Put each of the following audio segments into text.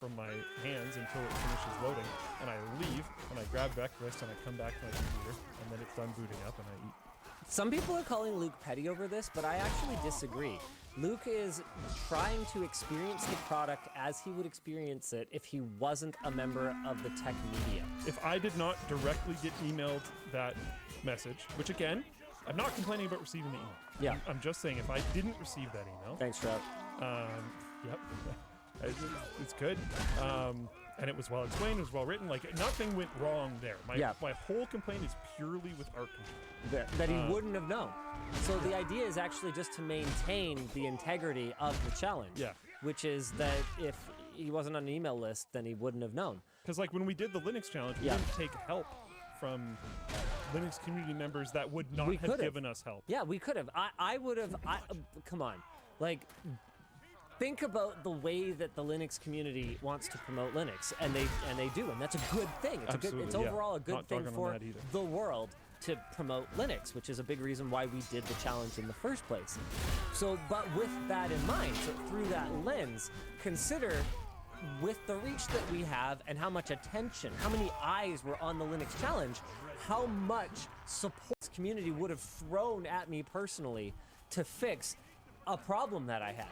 from my hands until it finishes loading, and I leave, and I grab breakfast, and I come back to my computer, and then it's done booting up, and I eat. Some people are calling Luke petty over this, but I actually disagree. Luke is trying to experience the product as he would experience it if he wasn't a member of the tech media. If I did not directly get emailed that message, which again, I'm not complaining about receiving the email. Yeah. I'm just saying if I didn't receive that email. Thanks, Trout. Yep. It's good. And it was well explained, it was well written. Like, nothing went wrong there. My whole complaint is purely with art control. That he wouldn't have known. So the idea is actually just to maintain the integrity of the challenge. Yeah. Which is that if he wasn't on an email list, then he wouldn't have known. Because, like, when we did the Linux challenge, we didn't take help from Linux community members that would not have given us help. Yeah, we could have. I would have. Come on. Like, think about the way that the Linux community wants to promote Linux, and they do, and that's a good thing. It's overall a good thing for the world to promote Linux, which is a big reason why we did the challenge in the first place. So, but with that in mind, so through that lens, consider with the reach that we have and how much attention, how many eyes were on the Linux challenge, how much support this community would have thrown at me personally to fix a problem that I had.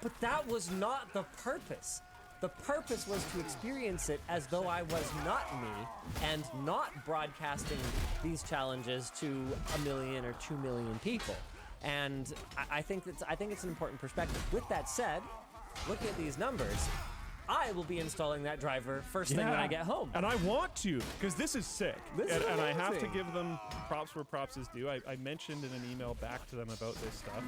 But that was not the purpose. The purpose was to experience it as though I was not me and not broadcasting these challenges to 1 million or 2 million people. And I think it's an important perspective. With that said, looking at these numbers, I will be installing that driver first thing when I get home. And I want to, because this is sick. And I have to give them props where props is due. I mentioned in an email back to them about this stuff,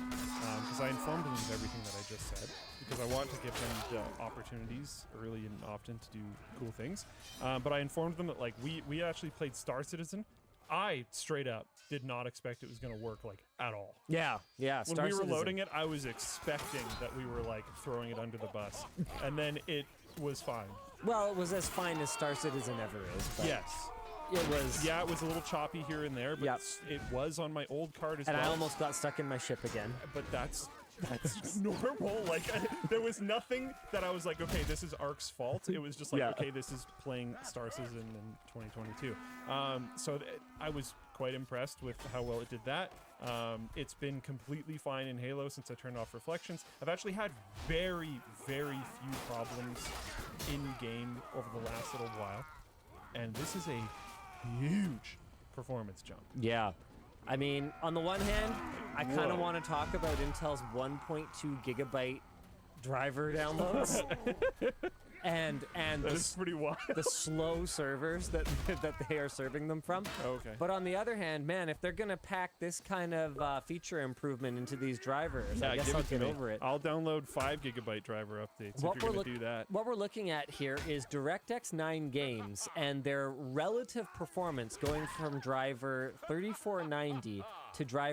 because I informed them of everything that I just said, because I want to give them the opportunities early and often to do cool things. But I informed them that, like, we actually played Star Citizen. I straight up did not expect it was going to work, like, at all. Yeah. When we were loading it, I was expecting that we were, like, throwing it under the bus. And then it was fine. Well, it was as fine as Star Citizen ever is. But yes. It was. Yeah, it was a little choppy here and there, but it was on my old card as well. And I almost got stuck in my ship again. But that's normal. Like, there was nothing that I was like, okay, this is Ark's fault. It was just like, okay, this is playing Star Citizen in 2022. So I was quite impressed with how well it did that. It's been completely fine in Halo since I turned off reflections. I've actually had very, very few problems in-game over the last little while. And this is a huge performance jump. Yeah. I mean, on the one hand, I kind of want to talk about Intel's 1.2 gigabyte driver downloads. and that is pretty wild. The slow servers that they are serving them from. Okay. But on the other hand, man, if they're going to pack this kind of feature improvement into these drivers, I guess I'll get over it. I'll download 5 gigabyte driver updates if you're going to do that. What we're looking at here is DirectX 9 games and their relative performance going from driver 3490 to driver